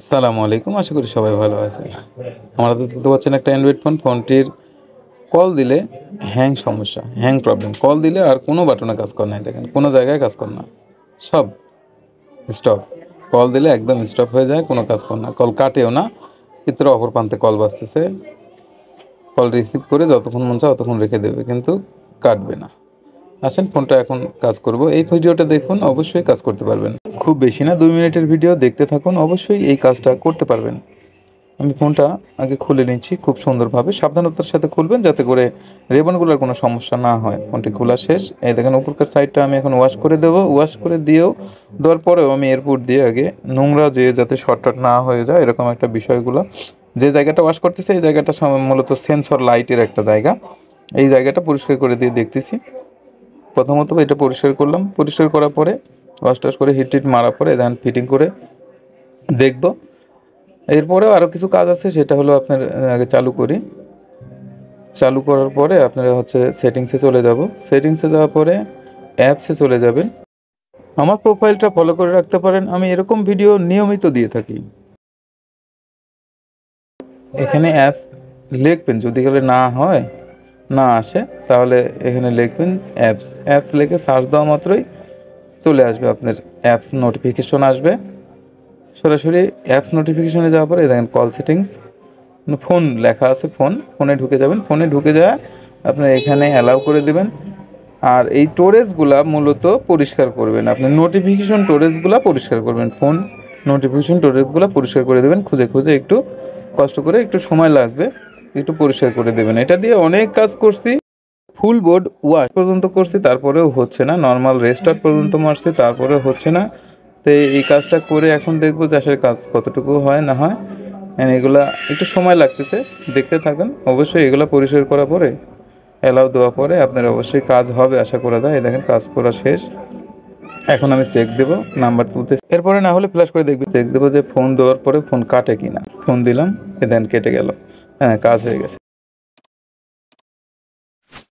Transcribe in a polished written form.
আসসালামু আলাইকুম। আশা করি সবাই ভালো আছেন। আমরা তো দেখতে পাচ্ছেন একটা অ্যান্ড্রয়েড ফোন। ফোনটির কল দিলে সমস্যা, প্রবলেম। কল দিলে আর কোনো বাটনে কাজ করে নাই দেখেন। কোনো জায়গায় কাজ করে না। সব স্টপ। কল দিলে একদম স্টপ হয়ে যায়, কোনো কাজ করে না। কল কাটেও না। চিত্র অপর প্রান্তে কল বাজতেছে। কল রিসিভ করে যতক্ষণ মন চায় ততক্ষণ রেখে দেবে, কিন্তু কাটবে না। আসেন ফোনটা এখন কাজ করব। এই ভিডিওটা দেখুন, অবশ্যই কাজ করতে পারবেন। খুব বেশি না, 2 মিনিটের ভিডিও, দেখতে থাকুন, অবশ্যই এই কাজটা করতে পারবেন। আমি ফোনটা আগে খুলে নিচ্ছি খুব সুন্দরভাবে। সাবধানতার সাথে খুলবেন যাতে করে রিবনগুলোর কোনো সমস্যা না হয়। ফোনটি খোলা শেষ। এই দেখেন উপরকার সাইডটা আমি এখন ওয়াশ করে দেবো। ওয়াশ করে দেওয়ার পরেও আমি এয়ারপোর্ট দিয়ে আগে নোংরা যাতে শর্টকাট না হয়ে যায় এরকম একটা বিষয়গুলো। যে জায়গাটা ওয়াশ করতেছে এই জায়গাটা মূলত সেন্সর লাইটের একটা জায়গা। এই জায়গাটা পরিষ্কার করে দিয়ে দেখতেছি। প্রথমত এটা পরিষ্কার করলাম। পরিষ্কার করার পরে ওয়াশ টাশ করে হিট মারার পরে দেন ফিটিং করে দেখব। এরপরেও আরও কিছু কাজ আছে, সেটা হলো আপনার আগে চালু করি। চালু করার পরে আপনারা সেটিংসে চলে যাব। সেটিংসে যাওয়ার পরে অ্যাপসে চলে যাবেন। আমার প্রোফাইলটা ফলো করে রাখতে পারেন, আমি এরকম ভিডিও নিয়মিত দিয়ে থাকি। এখানে অ্যাপস লিখবেন, যদি গেলে না আসে তাহলে এখানে লিখবেন অ্যাপস লিখে সার্চ দেওয়া মাত্রই চলে আসবে, আপনার অ্যাপস নোটিফিকেশন আসবে। সরাসরি অ্যাপস নোটিফিকেশনে যাওয়ার পরে দেখেন কল সেটিংস, ফোন লেখা আছে, ফোনে ঢুকে যাবেন। ফোনে ঢুকে যায় আপনার এখানে অ্যালাউ করে দেবেন। আর এই স্টোরেজগুলা মূলত পরিষ্কার করবেন, আপনি নোটিফিকেশন স্টোরেজগুলা পরিষ্কার করবেন। ফোন নোটিফিকেশন স্টোরেজগুলা পরিষ্কার করে দেবেন, খুঁজে খুঁজে একটু কষ্ট করে, একটু সময় লাগবে, একটু পরিষ্কার করে দেবেন। এটা দিয়ে অনেক কাজ করছি, ফুল বোর্ড ওয়াশ পর্যন্ত করছি, তারপরেও হচ্ছে না। নর্মাল রেস্টার্ট পর্যন্ত মারছি, তারপরেও হচ্ছে না। তো এই কাজটা করে এখন দেখবো যে আসলে কাজ কতটুকু হয় না হয়। এগুলা একটু সময় লাগতেছে, দেখতে থাকুন। অবশ্যই এগুলো পরিষ্কার করার পরে অ্যালাউ দেওয়ার পরে আপনার অবশ্যই কাজ হবে আশা করা যায়। এই দেখেন কাজ করা শেষ। এখন আমি চেক দেবো, নাম্বার তুলতে, এরপরে না হলে ফ্ল্যাশ করে দেখবি, চেক দেবো যে ফোন দেওয়ার পরে ফোন কাটে কিনা। ফোন দিলাম, দেন কেটে গেল। হ্যাঁ, কাজ হয়ে গেছে।